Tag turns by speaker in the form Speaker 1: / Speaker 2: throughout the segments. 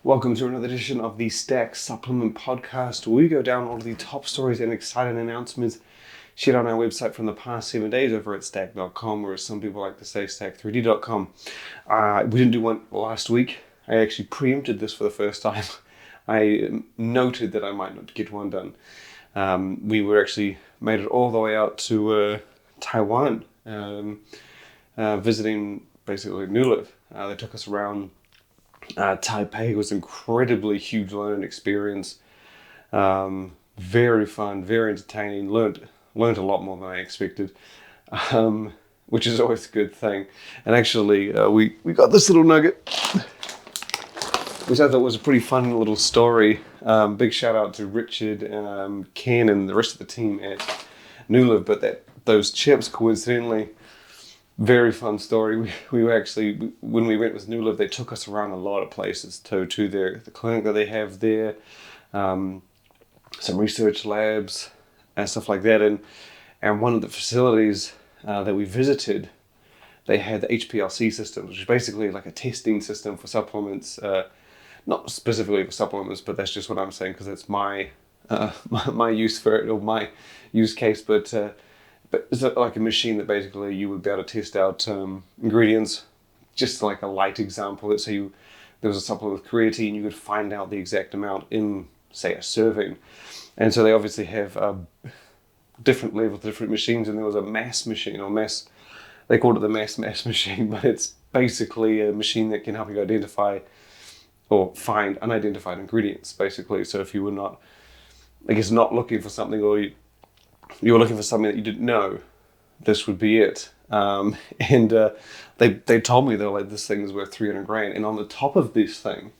Speaker 1: Welcome to another edition of the Stack Supplement Podcast, where we go down all of the top stories and exciting announcements shared on our website from the past 7 days over at stack.com, or as some people like to say, stack3d.com. We didn't do one last week. I actually preempted this for the first time. I noted that I might not get one done. We were actually made it all the way out to Taiwan, visiting basically Nuliv. They took us around. Taipei was an incredibly huge learning experience. Very fun, very entertaining. Learned a lot more than I expected, which is always a good thing. And actually, we got this little nugget, which I thought was a pretty fun little story. Big shout out to Richard, Ken, and the rest of the team at Nuliv. But those chips, coincidentally, very fun story. We were actually, when we went with Nuliv, they took us around a lot of places to the clinic that they have there, some research labs and stuff like that. And one of the facilities that we visited, they had the HPLC system, which is basically like a testing system for supplements. Not specifically for supplements, but that's just what I'm saying because it's my use for it, or my use case. But it's like a machine that basically you would be able to test out ingredients. Just like a light example, let's say there was a supplement with creatine, you could find out the exact amount in, say, a serving. And so they obviously have different levels, different machines, and there was a mass machine, they called it the mass machine, but it's basically a machine that can help you identify or find unidentified ingredients, basically. So if you were not looking for something, or you were looking for something that you didn't know, this would be it. They told me, they were like, this thing is worth 300 grand. And on the top of this thing,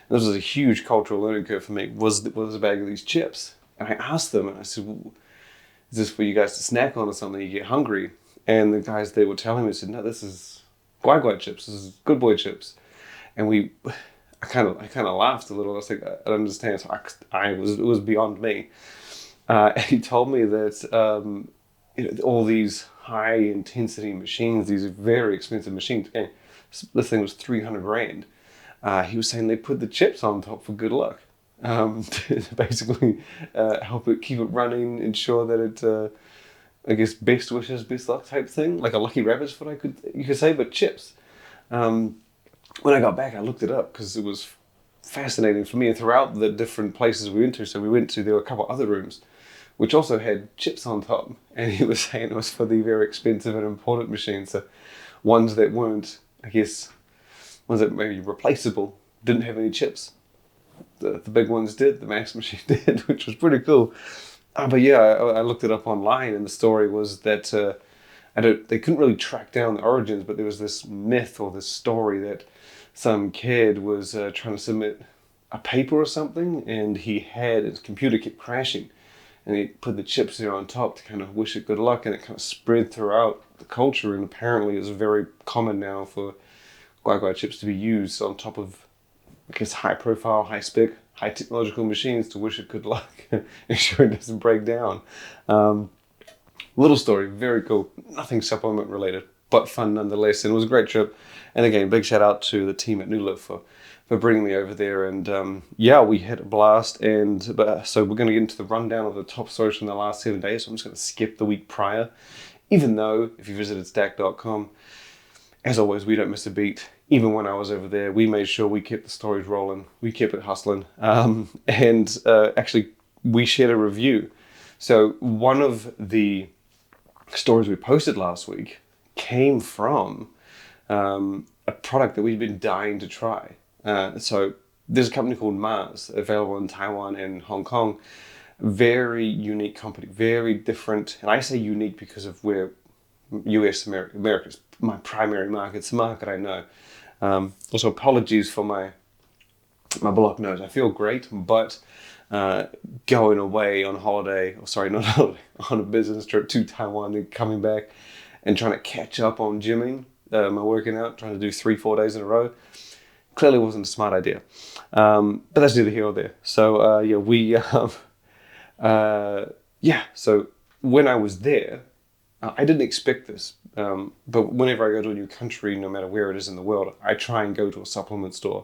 Speaker 1: this was a huge cultural learning curve for me, was a bag of these chips. And I asked them, and I said, well, is this for you guys to snack on or something? You get hungry. And the guys, they were telling me, said, no, this is guai chips. This is good boy chips. And I kind of laughed a little. I was like, I don't understand. So it was beyond me. And he told me that all these high intensity machines, these very expensive machines, again, this thing was 300 grand. He was saying they put the chips on top for good luck, to basically help it keep it running, ensure that it, best wishes, best luck type thing, like a lucky rabbit's what you could say, but chips. When I got back, I looked it up because it was fascinating for me. And throughout the different places we went to, there were a couple other rooms which also had chips on top. And he was saying it was for the very expensive and important machines. So ones that weren't, ones that maybe replaceable, didn't have any chips. The big ones did, the mass machine did, which was pretty cool. But yeah, I looked it up online, and the story was that they couldn't really track down the origins, but there was this myth or this story that some kid was trying to submit a paper or something, and his computer kept crashing, and he put the chips there on top to kind of wish it good luck, and it kind of spread throughout the culture, and apparently it's very common now for guai chips to be used on top of, high profile, high spec, high technological machines to wish it good luck, ensure it doesn't break down. Little story, very cool. Nothing supplement related, but fun nonetheless. And it was a great trip. And again, big shout out to the team at Nuliv for bringing me over there. And we had a blast. So we're going to get into the rundown of the top stories from the last 7 days. So I'm just going to skip the week prior. Even though, if you visited stack.com, as always, we don't miss a beat. Even when I was over there, we made sure we kept the stories rolling. We kept it hustling. Actually, we shared a review. So one of the stories we posted last week came from a product that we've been dying to try. So there's a company called Mars, available in Taiwan and Hong Kong. Very unique company, very different. And I say unique because of where America is my primary market. It's the market I know. Also, apologies for my blocked nose. I feel great, but going away on holiday, on a business trip to Taiwan and coming back and trying to catch up on gymming, my working out, trying to do 3-4 days in a row, clearly wasn't a smart idea. But that's neither here or there. So so when I was there, I didn't expect this, but whenever I go to a new country, no matter where it is in the world, I try and go to a supplement store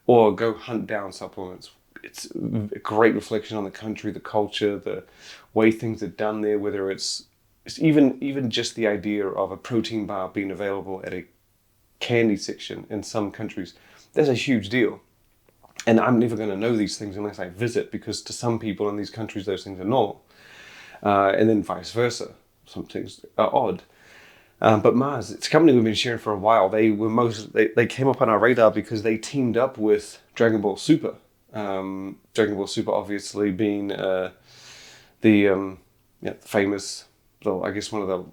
Speaker 1: or go hunt down supplements. It's a great reflection on the country, the culture, the way things are done there, whether it's even just the idea of a protein bar being available at a candy section in some countries. That's a huge deal. And I'm never going to know these things unless I visit, because to some people in these countries, those things are normal. And then vice versa. Some things are odd. But Mars, it's a company we've been sharing for a while. They came up on our radar because they teamed up with Dragon Ball Super. Dragon Ball Super obviously being the famous, though I guess one of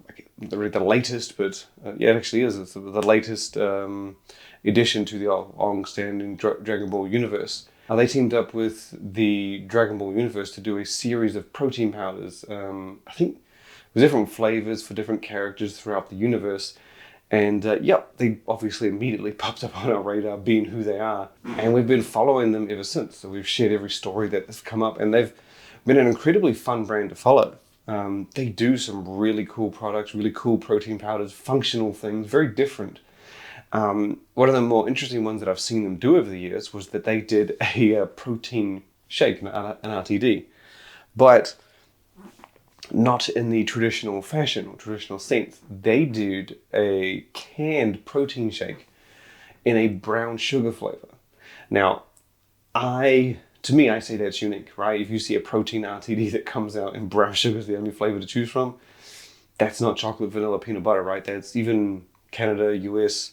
Speaker 1: the latest, but it actually is. It's the latest addition to the long-standing Dragon Ball universe. They teamed up with the Dragon Ball universe to do a series of protein powders. I think with different flavors for different characters throughout the universe. And they obviously immediately popped up on our radar, being who they are. And we've been following them ever since. So we've shared every story that has come up, and they've been an incredibly fun brand to follow. They do some really cool products, really cool protein powders, functional things, very different. One of the more interesting ones that I've seen them do over the years was that they did a protein shake, an RTD, but not in the traditional fashion or traditional sense. They did a canned protein shake in a brown sugar flavor. Now, to me, I say that's unique, right? If you see a protein RTD that comes out in brown sugar is the only flavor to choose from, that's not chocolate, vanilla, peanut butter, right? That's even Canada, US,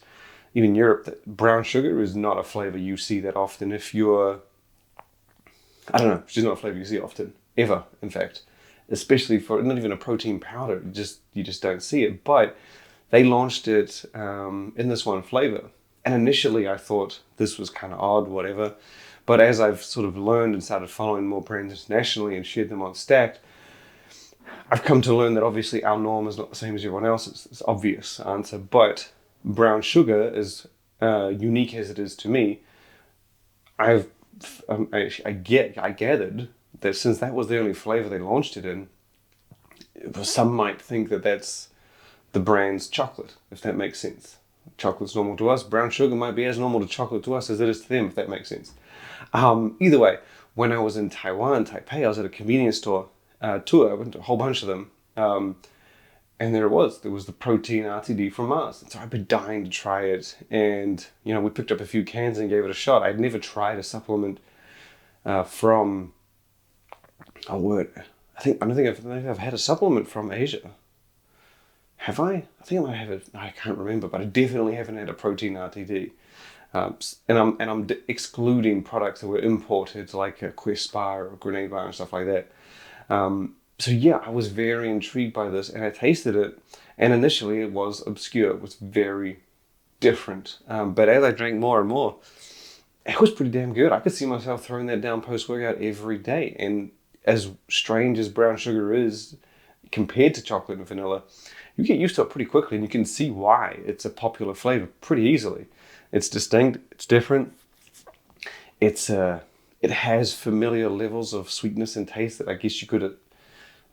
Speaker 1: even Europe. Brown sugar is not a flavor you see that often. It's just not a flavor you see often, ever, in fact. Especially for not even a protein powder, you just don't see it. But they launched it in this one flavor. And initially I thought this was kind of odd, whatever. But as I've sort of learned and started following more brands internationally and shared them on Stacked, I've come to learn that obviously our norm is not the same as everyone else's. It's obvious answer. But brown sugar, as unique as it is to me, I gathered that since that was the only flavor they launched it in, some might think that that's the brand's chocolate, if that makes sense. Chocolate's normal to us. Brown sugar might be as normal to chocolate to us as it is to them, if that makes sense. Either way, when I was in Taipei, I was at a convenience store tour. I went to a whole bunch of them. And there was the protein RTD from Mars. And so I've been dying to try it. And, we picked up a few cans and gave it a shot. I'd never tried a supplement from... I don't think I've had a supplement from Asia. Have I? I think I might have it. I can't remember, but I definitely haven't had a protein RTD. And I'm excluding products that were imported, like a Quest bar or Grenade bar and stuff like that. I was very intrigued by this, and I tasted it. And initially, it was obscure. It was very different. But as I drank more and more, it was pretty damn good. I could see myself throwing that down post-workout every day. And as strange as brown sugar is compared to chocolate and vanilla, you get used to it pretty quickly, and you can see why it's a popular flavor pretty easily. It's distinct, it's different, it has familiar levels of sweetness and taste that I guess you could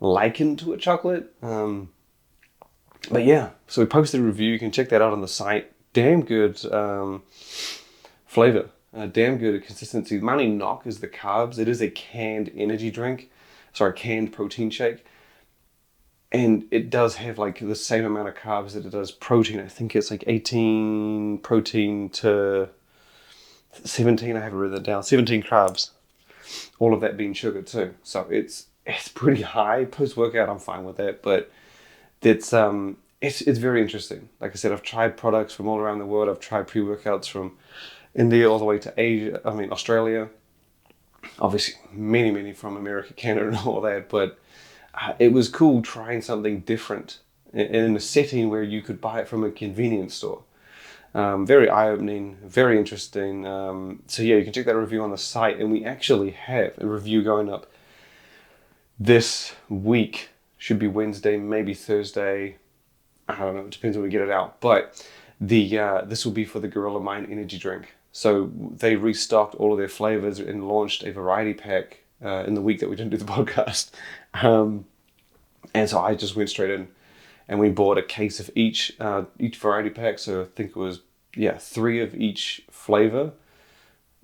Speaker 1: liken to a chocolate. So we posted a review. You can check that out on the site. Damn good flavor. Damn good consistency. The only knock is the carbs. It is a canned canned protein shake. And it does have like the same amount of carbs that it does protein. I think it's like 18 protein to 17, I haven't written that down, 17 carbs. All of that being sugar too. So it's pretty high. Post-workout, I'm fine with that. But it's very interesting. Like I said, I've tried products from all around the world. I've tried pre-workouts from India all the way to Australia. Obviously, many from America, Canada, and all that. But it was cool trying something different in a setting where you could buy it from a convenience store. Very eye-opening, very interesting. You can check that review on the site. And we actually have a review going up this week. Should be Wednesday, maybe Thursday. I don't know. It depends when we get it out. But this will be for the Gorilla Mind energy drink. So they restocked all of their flavors and launched a variety pack in the week that we didn't do the podcast. And so I just went straight in and we bought a case of each variety pack. So I think it was, 3 of each flavor.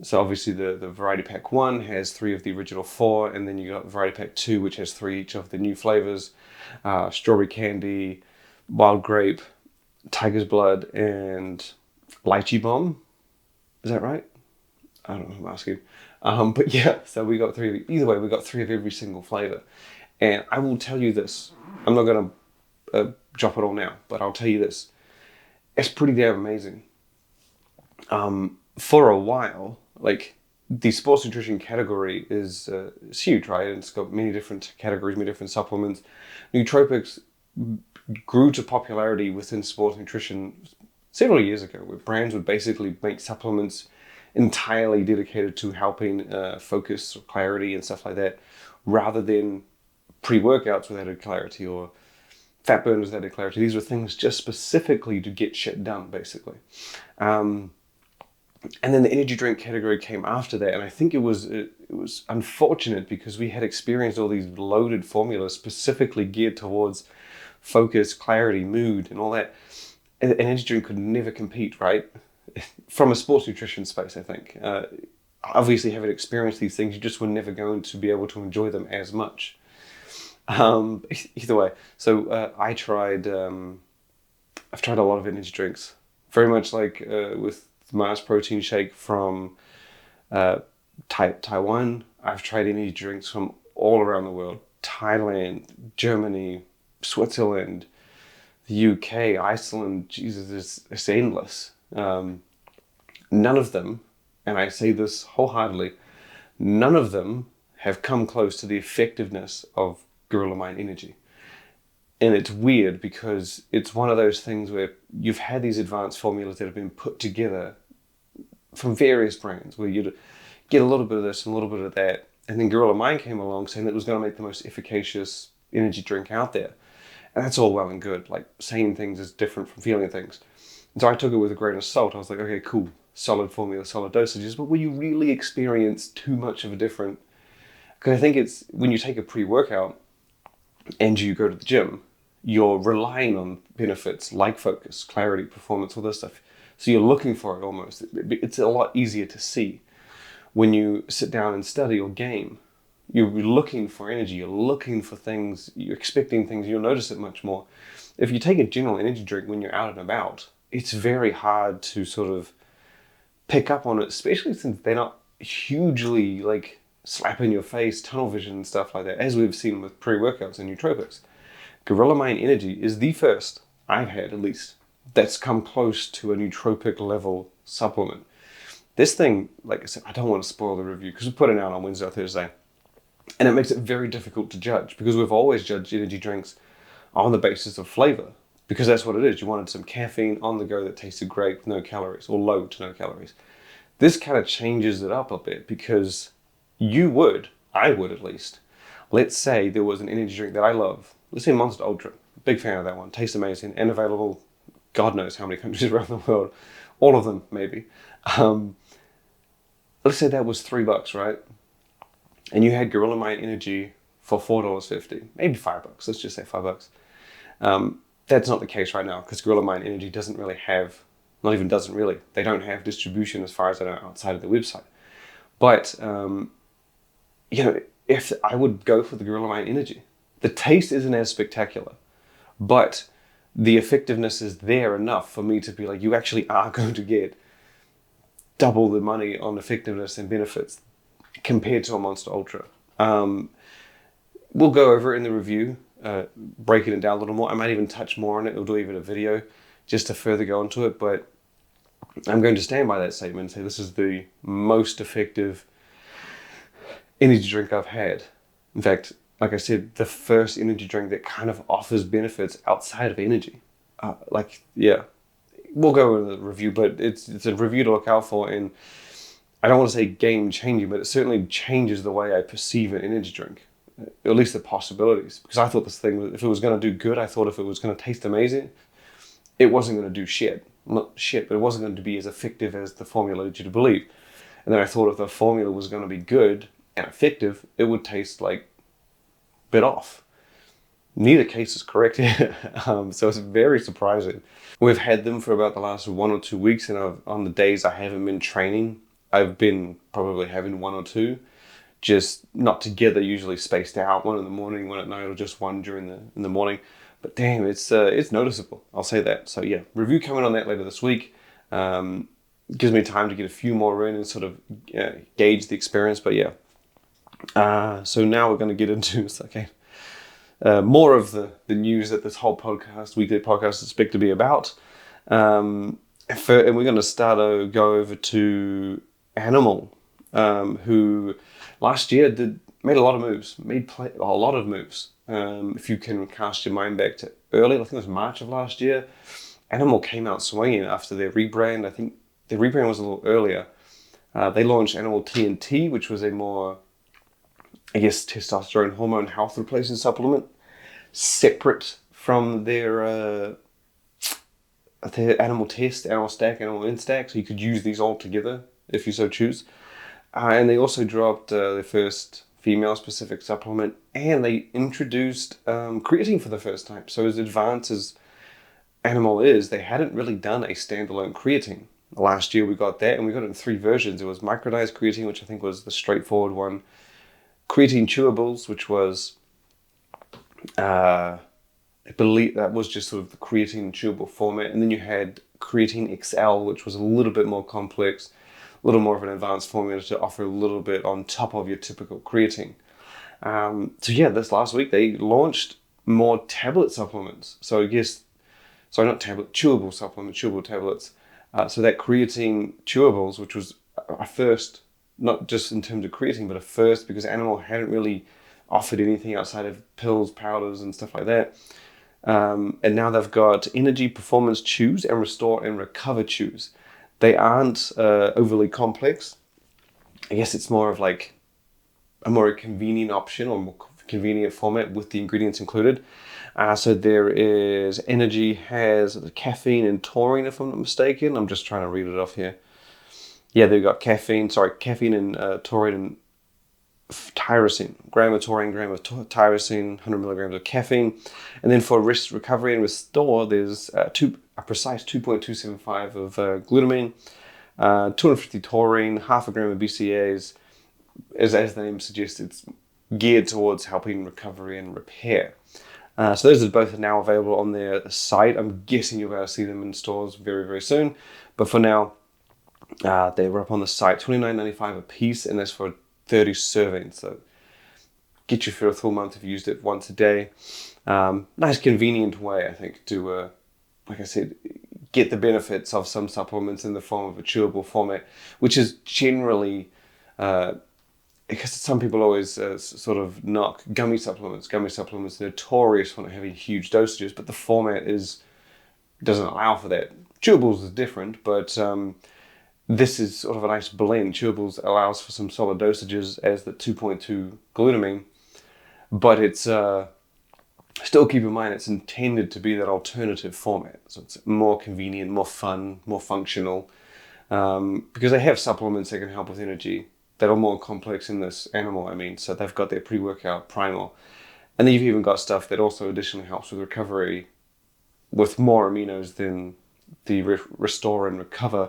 Speaker 1: So obviously the Variety Pack 1 has 3 of the original 4, and then you got Variety Pack 2, which has 3 each of the new flavors. Strawberry candy, wild grape, tiger's blood, and lychee bomb. Is that right? I don't know, I'm asking. But yeah, so we got 3. Either way, we got 3 of every single flavor. And I will tell you this. I'm not going to drop it all now, but I'll tell you this. It's pretty damn amazing. For a while, like, the sports nutrition category is huge, right? And it's got many different categories, many different supplements. Nootropics grew to popularity within sports nutrition several years ago, where brands would basically make supplements entirely dedicated to helping focus or clarity and stuff like that, rather than pre-workouts with added clarity or fat burners with added clarity. These were things just specifically to get shit done, basically. And then the energy drink category came after that, and I think it was unfortunate because we had experienced all these loaded formulas specifically geared towards focus, clarity, mood, and all that. An energy drink could never compete, right? From a sports nutrition space, I think. Obviously, having experienced these things, you just were never going to be able to enjoy them as much. Either way, so I've tried a lot of energy drinks, very much like with Mars protein shake from Taiwan. I've tried energy drinks from all around the world: Thailand, Germany, Switzerland, the UK, Iceland. Jesus, it's endless. None of them, and I say this wholeheartedly, none of them have come close to the effectiveness of Gorilla Mind Energy. And it's weird because it's one of those things where you've had these advanced formulas that have been put together from various brands, where you'd get a little bit of this and a little bit of that. And then Gorilla Mind came along saying that it was going to make the most efficacious energy drink out there. And that's all well and good. Like, saying things is different from feeling things. And so I took it with a grain of salt. I was like, okay, cool, solid formula, solid dosages. But will you really experience too much of a different? Because I think it's when you take a pre-workout and you go to the gym, you're relying on benefits like focus, clarity, performance, all this stuff. So you're looking for it almost. It's a lot easier to see. When you sit down and study or game, you're looking for energy, you're looking for things, you're expecting things, you'll notice it much more. If you take a general energy drink when you're out and about, it's very hard to sort of pick up on it, especially since they're not hugely like slap in your face, tunnel vision and stuff like that, as we've seen with pre-workouts and nootropics. Gorilla Mind Energy is the first I've had, at least, that's come close to a nootropic level supplement. This thing, like I said, I don't want to spoil the review because we put it out on Wednesday or Thursday, and it makes it very difficult to judge because we've always judged energy drinks on the basis of flavor, because that's what it is. You wanted some caffeine on the go that tasted great with no calories, or low to no calories. This kind of changes it up a bit because I would at least, let's say there was an energy drink that I love. Let's say Monster Ultra. Big fan of that one. Tastes amazing and available God knows how many countries around the world. All of them, maybe. Let's say that was $3, right? And you had Gorilla Mind Energy for $4.50, maybe $5. Let's just say $5. That's not the case right now because Gorilla Mind Energy doesn't really have, not even doesn't really, they don't have distribution as far as I know outside of the website. But, if I would go for the Gorilla Mind Energy, the taste isn't as spectacular, but the effectiveness is there enough for me to be like, you actually are going to get double the money on effectiveness and benefits compared to a Monster Ultra. We'll go over it in the review, breaking it down a little more. I might even touch more on it. We'll do even a video just to further go into it, but I'm going to stand by that statement and say this is the most effective energy drink I've had. In fact, like I said, the first energy drink that kind of offers benefits outside of energy. We'll go into the review, but it's a review to look out for, and I don't want to say game changing, but it certainly changes the way I perceive an energy drink, at least the possibilities. Because I thought this thing, if it was going to do good, I thought if it was going to taste amazing, it wasn't going to do shit. Not shit, but it wasn't going to be as effective as the formula led you to believe. And then I thought if the formula was going to be good and effective, it would taste like a bit off. Neither case is correct. So it's very surprising. We've had them for about the last 1 or 2 weeks, and on the days I haven't been training, I've been probably having one or two, just not together, usually spaced out, one in the morning, one at night, or just one in the morning. But damn, it's noticeable. I'll say that. So yeah, review coming on that later this week. Gives me time to get a few more in and sort of gauge the experience. But yeah, so now we're going to get into more of the news that this whole weekly podcast is expected to be about. And we're going to go over to Animal, who last year made a lot of moves, a lot of moves. If you can cast your mind back to early, I think it was March of last year, Animal came out swinging after their rebrand. I think their rebrand was a little earlier. They launched Animal TNT, which was a more, I guess, testosterone hormone health replacement supplement, separate from their Animal Test, Animal Stack, Animal Instack, so you could use these all together if you so choose. And they also dropped their first female-specific supplement, and they introduced creatine for the first time. So as advanced as Animal is, they hadn't really done a standalone creatine. Last year we got that, and we got it in 3 versions. It was microdosed creatine, which I think was the straightforward one. Creatine chewables, which was, I believe that was just sort of the creatine chewable format. And then you had creatine XL, which was a little bit more complex, a little more of an advanced formula to offer a little bit on top of your typical creatine. So yeah, this last week they launched more tablet supplements. So I guess, sorry, not tablet, chewable supplements, chewable tablets. So that creatine chewables, which was a first, not just in terms of creatine, but a first because Animal hadn't really offered anything outside of pills, powders, and stuff like that. And now they've got Energy Performance Chews and Restore and Recover Chews. They aren't overly complex. I guess it's more of like a more convenient option or more convenient format with the ingredients included. So there is Energy has the caffeine and taurine, if I'm not mistaken. I'm just trying to read it off here. Yeah, they've got caffeine and taurine and tyrosine, gram of taurine, gram of tyrosine, 100 milligrams of caffeine. And then for recovery and restore, there's a precise 2.275 of glutamine, 250 taurine, half a gram of BCAAs. As the name suggests, it's geared towards helping recovery and repair. So those are both now available on their site. I'm guessing you'll be able to see them in stores very, very soon. But for now, they were up on the site, $29.95 a piece, and that's for 30 servings. So get you for a full month if you used it once a day. Nice convenient way, I think, to, like I said, get the benefits of some supplements in the form of a chewable format, which is generally, because some people always sort of knock gummy supplements. Gummy supplements are notorious for not having huge dosages, but the format doesn't allow for that. Chewables is different, but this is sort of a nice blend. Chewables allows for some solid dosages as the 2.2 glutamine, but it's still keep in mind it's intended to be that alternative format. So it's more convenient, more fun, more functional, because they have supplements that can help with energy that are more complex in this Animal. So they've got their pre-workout primal, and then you've even got stuff that also additionally helps with recovery with more aminos than the restore and recover,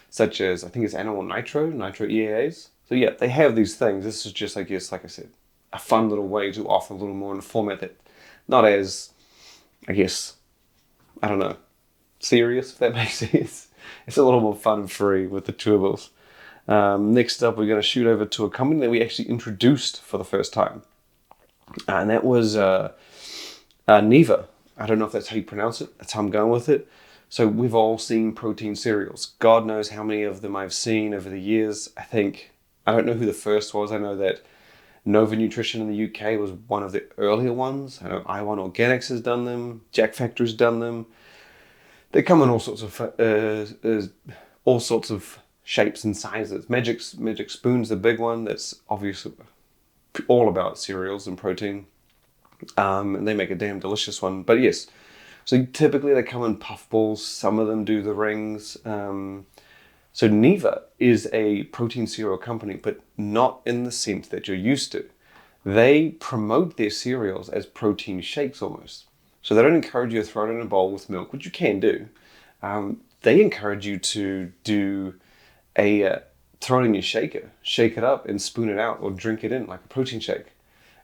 Speaker 1: such as, I think it's Animal Nitro EAAs. So yeah, they have these things. This is just, I guess, like I said, a fun little way to offer a little more in a format that not as, I guess, I don't know, serious, if that makes sense. It's a little more fun and free with the chewables. Next up, we're going to shoot over to a company that we actually introduced for the first time. And that was Neva. I don't know if that's how you pronounce it. That's how I'm going with it. So we've all seen protein cereals. God knows how many of them I've seen over the years. I don't know who the first was. I know that Nova Nutrition in the UK was one of the earlier ones. I know I1 Organics has done them. Jack Factor's done them. They come in all sorts of shapes and sizes. Magic Spoon's the big one. That's obviously all about cereals and protein. And they make a damn delicious one. But yes, so typically they come in puffballs. Some of them do the rings. So Neva is a protein cereal company, but not in the sense that you're used to. They promote their cereals as protein shakes almost. So they don't encourage you to throw it in a bowl with milk, which you can do. They encourage you to do throw it in your shaker, shake it up and spoon it out or drink it in like a protein shake.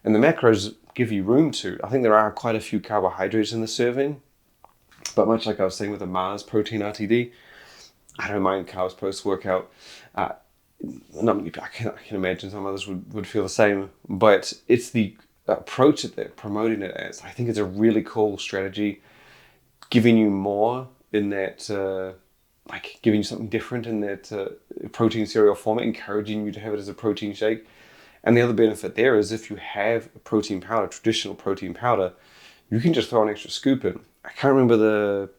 Speaker 1: And the macros give you room to. I think there are quite a few carbohydrates in the serving, but much like I was saying with the Mars protein RTD, I don't mind carbs post-workout. Not many people, I can imagine some others would feel the same, but it's the approach that they're promoting it as. I think it's a really cool strategy, giving you more in that, giving you something different in that protein cereal format, encouraging you to have it as a protein shake. And the other benefit there is if you have a protein powder, traditional protein powder, you can just throw an extra scoop in. I can't remember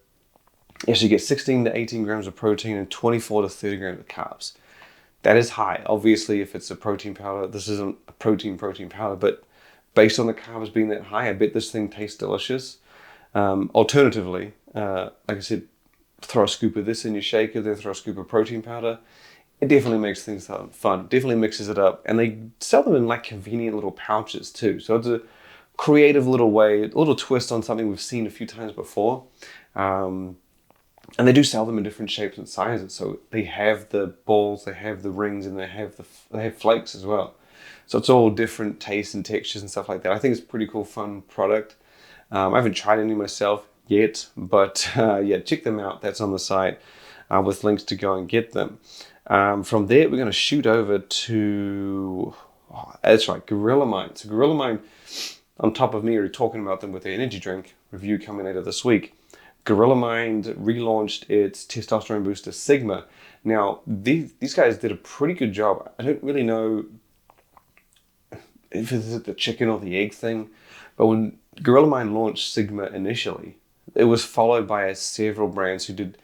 Speaker 1: yes, you get 16 to 18 grams of protein and 24 to 30 grams of carbs. That is high. Obviously, if it's a protein powder, this isn't a protein powder, but based on the carbs being that high, I bet this thing tastes delicious. Alternatively, like I said, throw a scoop of this in your shaker, then throw a scoop of protein powder. It definitely makes things fun. Definitely mixes it up. And they sell them in like convenient little pouches too. So it's a creative little way, a little twist on something we've seen a few times before. And they do sell them in different shapes and sizes. So they have the balls, they have the rings, and they have flakes as well. So it's all different tastes and textures and stuff like that. I think it's a pretty cool, fun product. I haven't tried any myself yet, but yeah, check them out. That's on the site with links to go and get them. From there, we're going to shoot over to, that's right, Gorilla Mind. So Gorilla Mind, on top of me already talking about them with the energy drink review coming later this week, Gorilla Mind relaunched its testosterone booster Sigma. Now, these guys did a pretty good job. I don't really know if it's the chicken or the egg thing, but when Gorilla Mind launched Sigma initially, it was followed by several brands who did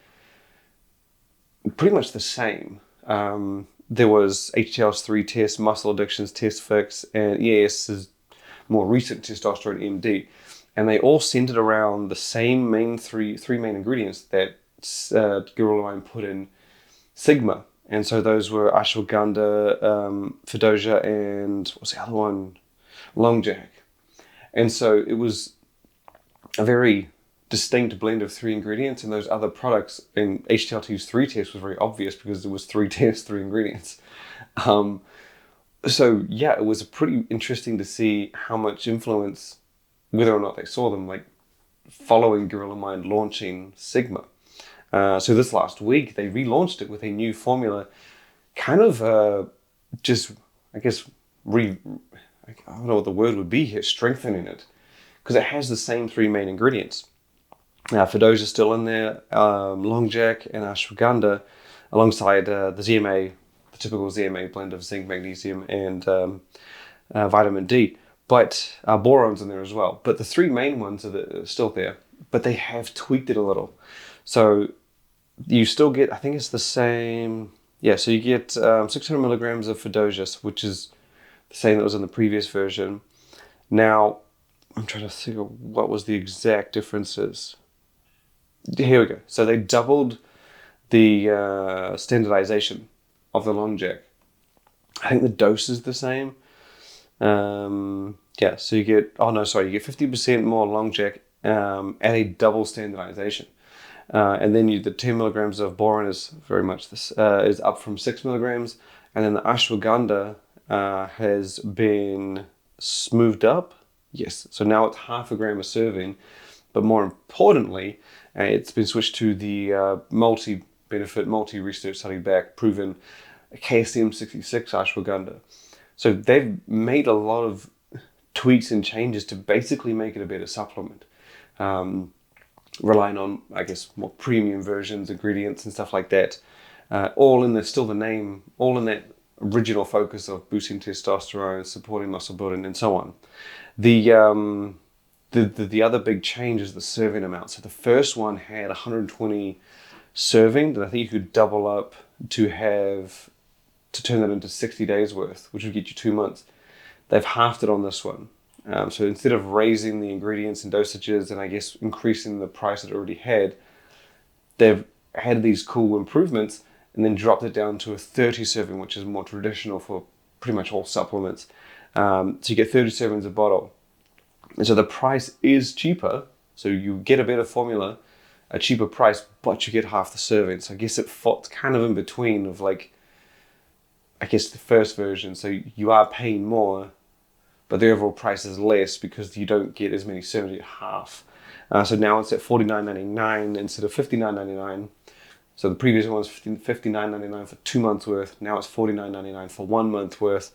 Speaker 1: pretty much the same. There was HTL's 3 test, Muscle Addictions Test Fix, and EAS's more recent Testosterone MD. And they all centered around the same main three main ingredients that Gorilla Mind put in Sigma. And so those were ashwagandha, fedoja, and what's the other one? Long Jack. And so it was a very distinct blend of 3 ingredients, and those other products in HTL2's 3 test was very obvious because it was 3 tests, 3 ingredients. So yeah, it was pretty interesting to see how much influence, whether or not they saw them, like following Gorilla Mind launching Sigma. So this last week, they relaunched it with a new formula, kind of just, I guess, I don't know what the word would be here, strengthening it, because it has the same 3 main ingredients. Fedoja is still in there, Long Jack and ashwagandha, alongside the ZMA, the typical ZMA blend of zinc, magnesium, and vitamin D. But boron's in there as well. But the 3 main ones are still there, but they have tweaked it a little. So you still get, I think it's the same, yeah, so you get 600 milligrams of Fedoja, which is the same that was in the previous version. Now, I'm trying to figure what was the exact differences. Here we go. So they doubled the standardization of the Long Jack. I think the dose is the same. Yeah, so you get, you get 50% more Long Jack at a double standardization. And then the 10 milligrams of boron is very much this, is up from 6 milligrams. And then the ashwagandha has been smoothed up. Yes, so now it's 0.5 gram a serving. But more importantly, it's been switched to the multi-benefit, multi-research study back, proven KSM 66 ashwagandha. So they've made a lot of tweaks and changes to basically make it a better supplement. Relying on, I guess, more premium versions, ingredients and stuff like that. All in the name, all in that original focus of boosting testosterone, supporting muscle building, and so on. The other big change is the serving amount. So the first one had 120 servings, and I think you could double up to turn that into 60 days worth, which would get you 2 months. They've halved it on this one. So instead of raising the ingredients and dosages and I guess increasing the price it already had, they've had these cool improvements and then dropped it down to a 30 serving, which is more traditional for pretty much all supplements. So you get 30 servings a bottle. And so the price is cheaper. So you get a better formula, a cheaper price, but you get half the serving. So I guess it falls kind of in between of like, I guess, the first version. So you are paying more, but the overall price is less because you don't get as many servings at half. So now it's at $49.99 instead of $59.99. So the previous one was $59.99 for 2 months worth. Now it's $49.99 for 1 month worth.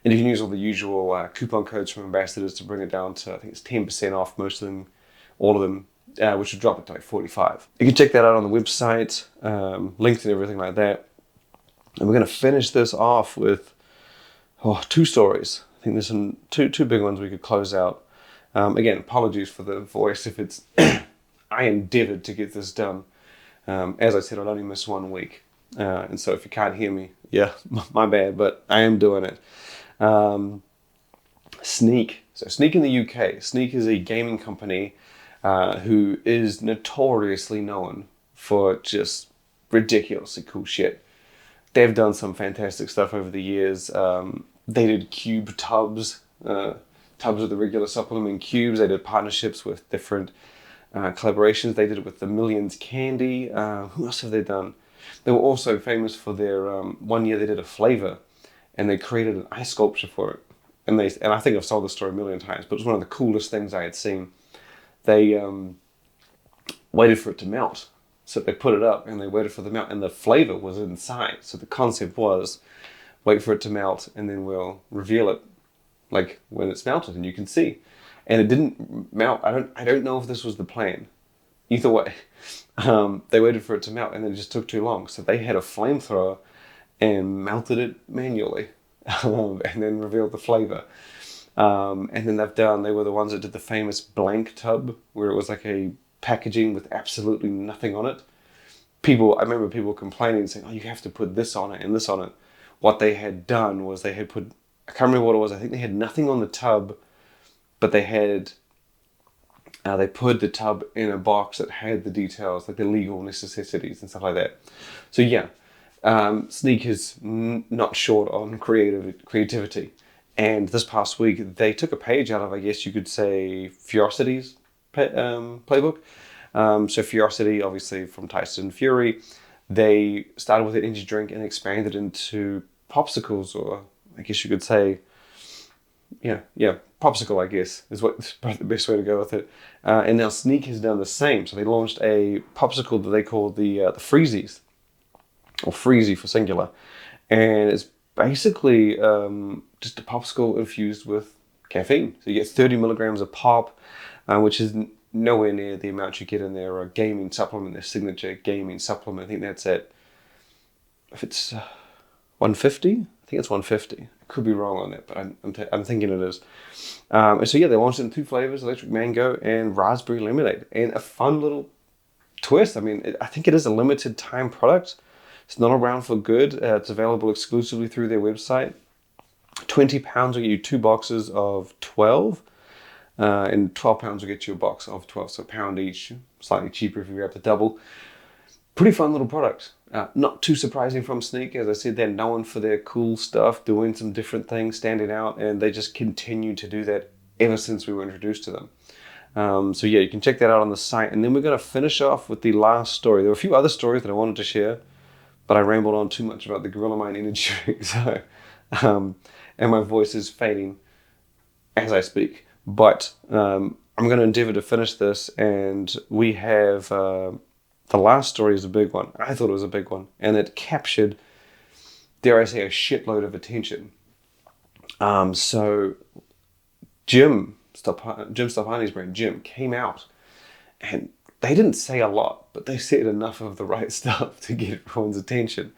Speaker 1: And you can use all the usual coupon codes from ambassadors to bring it down to, I think it's 10% off most of them, all of them, which would drop it to like 45. You can check that out on the website, links and everything like that. And we're going to finish this off with 2 stories. I think there's some two big ones we could close out. Again, apologies for the voice if it's... I endeavored to get this done. As I said, I'd only miss 1 week. And so if you can't hear me, yeah, my bad, but I am doing it. Sneak. So Sneak in the UK. Sneak is a gaming company who is notoriously known for just ridiculously cool shit. They've done some fantastic stuff over the years. They did cube tubs, tubs with the regular supplement in cubes. They did partnerships with different collaborations. They did it with the Millions Candy. Who else have they done? They were also famous for their, one year they did a flavor and they created an ice sculpture for it. And I think I've told this story a million times, but it was one of the coolest things I had seen. They waited for it to melt. So they put it up and they waited for it to melt and the flavor was inside. So the concept was wait for it to melt and then we'll reveal it like when it's melted and you can see. And it didn't melt. I don't know if this was the plan. Either way, they waited for it to melt and then it just took too long. So they had a flamethrower and melted it manually and then revealed the flavor. And then they were the ones that did the famous blank tub where it was like a packaging with absolutely nothing on it. I remember people complaining saying, oh, you have to put this on it and this on it. What they had done was they had put, I can't remember what it was. I think they had nothing on the tub, but they had, they put the tub in a box that had the details, like the legal necessities and stuff like that. So yeah, Sneak is not short on creativity. And this past week, they took a page out of, I guess you could say, Furiosity's playbook. So Furiosity, obviously from Tyson Fury, they started with an energy drink and expanded into popsicles, or I guess you could say, yeah, popsicle, I guess, is probably the best way to go with it. And now Sneak has done the same. So they launched a popsicle that they call the Freezies, or Freezy for singular. And it's basically just a popsicle infused with caffeine. So you get 30 milligrams of pop, which is nowhere near the amount you get in their gaming supplement, their signature gaming supplement. I think that's at, if it's 150? I think it's 150. I could be wrong on that, but I'm thinking it is. And so yeah, they launched it in 2 flavors, electric mango and raspberry lemonade. And a fun little twist. I mean, I think it is a limited time product. It's not around for good. It's available exclusively through their website. 20 pounds will get you 2 boxes of 12. And 12 pounds will get you a box of 12, so £1 each, slightly cheaper if you grab the double. Pretty fun little product. Not too surprising from Sneak. As I said, they're known for their cool stuff, doing some different things, standing out, and they just continue to do that ever since we were introduced to them. So yeah, you can check that out on the site. And then we're going to finish off with the last story. There were a few other stories that I wanted to share, but I rambled on too much about the Gorilla Mind energy drink, so, and my voice is fading as I speak. But I'm going to endeavor to finish this, and we have the last story is a big one. I thought it was a big one, and it captured, dare I say, a shitload of attention. So Jim Stoppani's brand, Jim, came out, and they didn't say a lot, but they said enough of the right stuff to get everyone's attention.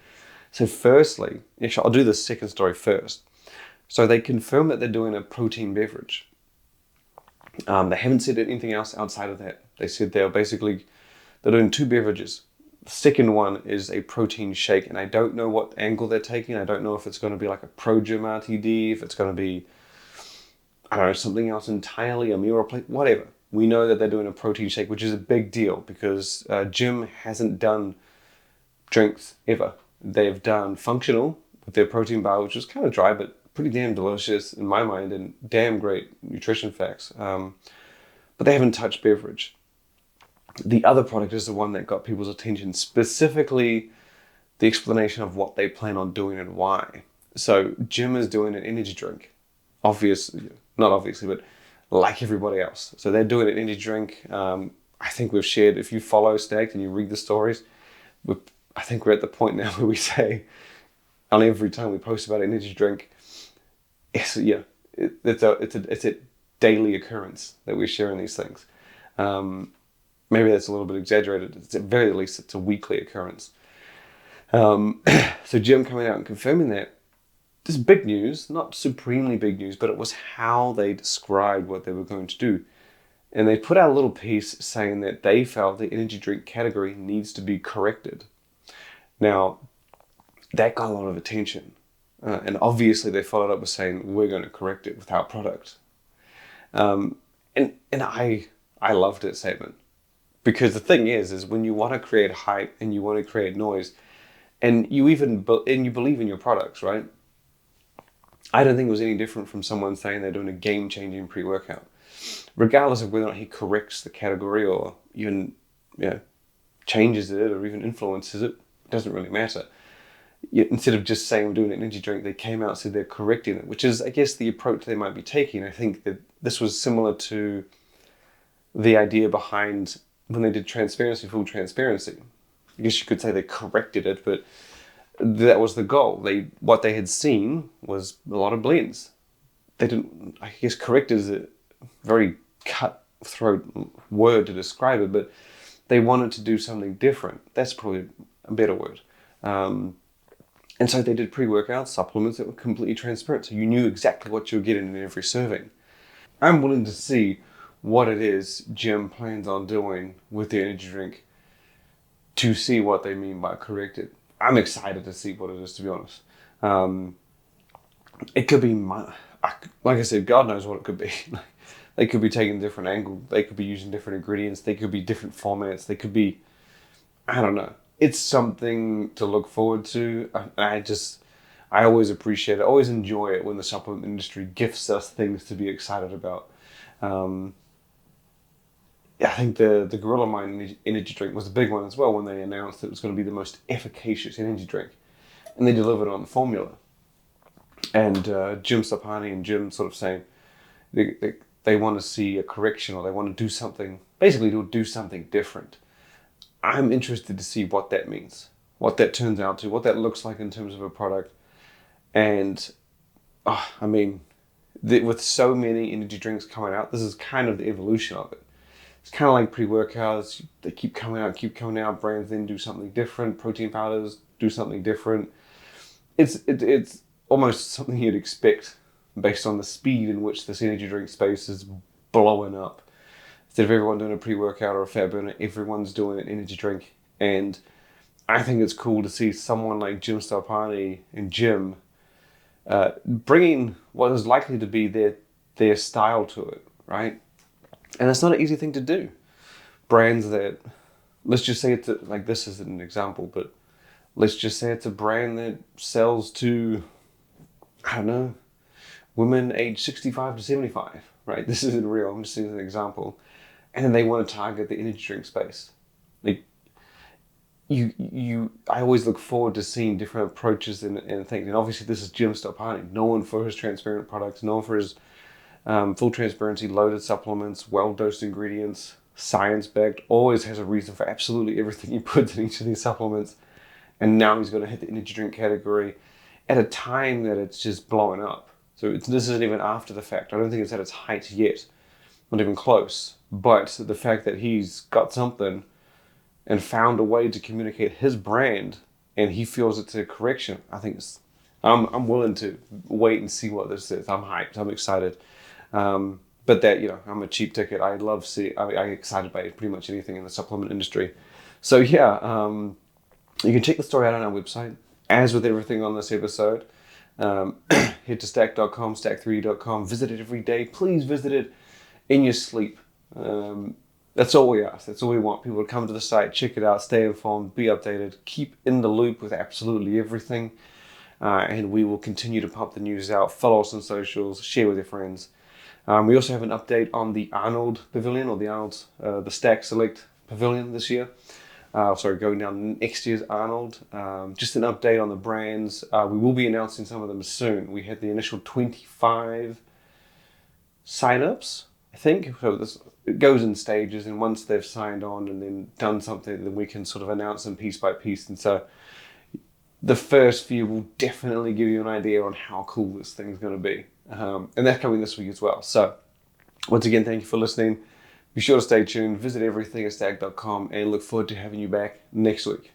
Speaker 1: So firstly, actually, I'll do the second story first. So they confirmed that they're doing a protein beverage. They haven't said anything else outside of that. They said they're doing 2 beverages. The second one is a protein shake, and I don't know what angle they're taking. I don't know if it's going to be like a Pro Gym RTD, if it's going to be, I don't know, something else entirely, a meal replacement, whatever. We know that they're doing a protein shake, which is a big deal because Jim hasn't done drinks ever. They've done functional with their protein bar, which was kind of dry, but pretty damn delicious in my mind and damn great nutrition facts. But they haven't touched beverage. The other product is the one that got people's attention, specifically the explanation of what they plan on doing and why. So Jim is doing an energy drink, not obviously, but like everybody else. So they're doing an energy drink. I think we've shared, if you follow Stacked and you read the stories, I think we're at the point now where we say, on every time we post about an energy drink, it's a daily occurrence that we're sharing these things. Maybe that's a little bit exaggerated. At very least, it's a weekly occurrence. So Jim coming out and confirming that, this is big news, not supremely big news, but it was how they described what they were going to do. And they put out a little piece saying that they felt the energy drink category needs to be corrected. Now, that got a lot of attention. And obviously they followed up with saying, we're going to correct it with our product. And I loved that statement. Because the thing is when you want to create hype and you want to create noise, and you believe in your products, right? I don't think it was any different from someone saying they're doing a game-changing pre-workout. Regardless of whether or not he corrects the category or even changes it or even influences it, it doesn't really matter. Instead of just saying we're doing an energy drink, they came out and said they're correcting it, which is, I guess, the approach they might be taking. I think that this was similar to the idea behind when they did full transparency. I guess you could say they corrected it, but that was the goal. What they had seen was a lot of blends. They didn't, I guess correct is a very cutthroat word to describe it, but they wanted to do something different. That's probably a better word. And so they did pre-workout supplements that were completely transparent. So you knew exactly what you were getting in every serving. I'm willing to see what it is Jim plans on doing with the energy drink to see what they mean by corrected. I'm excited to see what it is, to be honest. It could be, like I said, God knows what it could be. They could be taking a different angle. They could be using different ingredients. They could be different formats. They could be, I don't know. It's something to look forward to. I always appreciate it. I always enjoy it when the supplement industry gifts us things to be excited about. I think the Gorilla Mind energy drink was a big one as well when they announced it was going to be the most efficacious energy drink. And they delivered on the formula. And Jim Stoppani and Jim sort of saying they want to see a correction, or they want to do something, basically to do something different. I'm interested to see what that means, what that turns out to, what that looks like in terms of a product. And, with so many energy drinks coming out, this is kind of the evolution of it. It's kind of like pre-workouts. They keep coming out. Brands then do something different. Protein powders do something different. It's almost something you'd expect based on the speed in which this energy drink space is blowing up. Instead of everyone doing a pre-workout or a fat burner, everyone's doing an energy drink. And I think it's cool to see someone like Jim Stoppani and Jim bringing what is likely to be their style to it, right? And it's not an easy thing to do. Brands that, let's just say it's like, this isn't an example, but let's just say it's a brand that sells to, I don't know, women aged 65 to 75, right? This isn't real, I'm just using an example. And then they want to target the energy drink space. I always look forward to seeing different approaches and things. And obviously this is Jim Stoppani, known for his transparent products, known for his full transparency, loaded supplements, well-dosed ingredients, science-backed, always has a reason for absolutely everything he puts in each of these supplements. And now he's going to hit the energy drink category at a time that it's just blowing up. So this isn't even after the fact. I don't think it's at its height yet, not even close. But the fact that he's got something and found a way to communicate his brand, and he feels it's a correction, I think I'm willing to wait and see what this is. I'm hyped. I'm excited. But that, I'm a cheap ticket. I get excited by pretty much anything in the supplement industry. So yeah, you can check the story out on our website. As with everything on this episode, head to stack.com, stack3d.com. Visit it every day. Please visit it in your sleep. That's all we ask. That's all we want. People to come to the site, check it out, stay informed, be updated, keep in the loop with absolutely everything. And we will continue to pump the news out. Follow us on socials, share with your friends. We also have an update on the Arnold Pavilion, or the Stack Select Pavilion this year. Going down next year's Arnold. Just an update on the brands. We will be announcing some of them soon. We had the initial 25 sign-ups, I think. So it goes in stages, and once they've signed on and then done something, then we can sort of announce them piece by piece. And so the first few will definitely give you an idea on how cool this thing's going to be. And that's coming this week as well. So once again, thank you for listening. Be sure to stay tuned, visit everythingatstack.com, and look forward to having you back next week.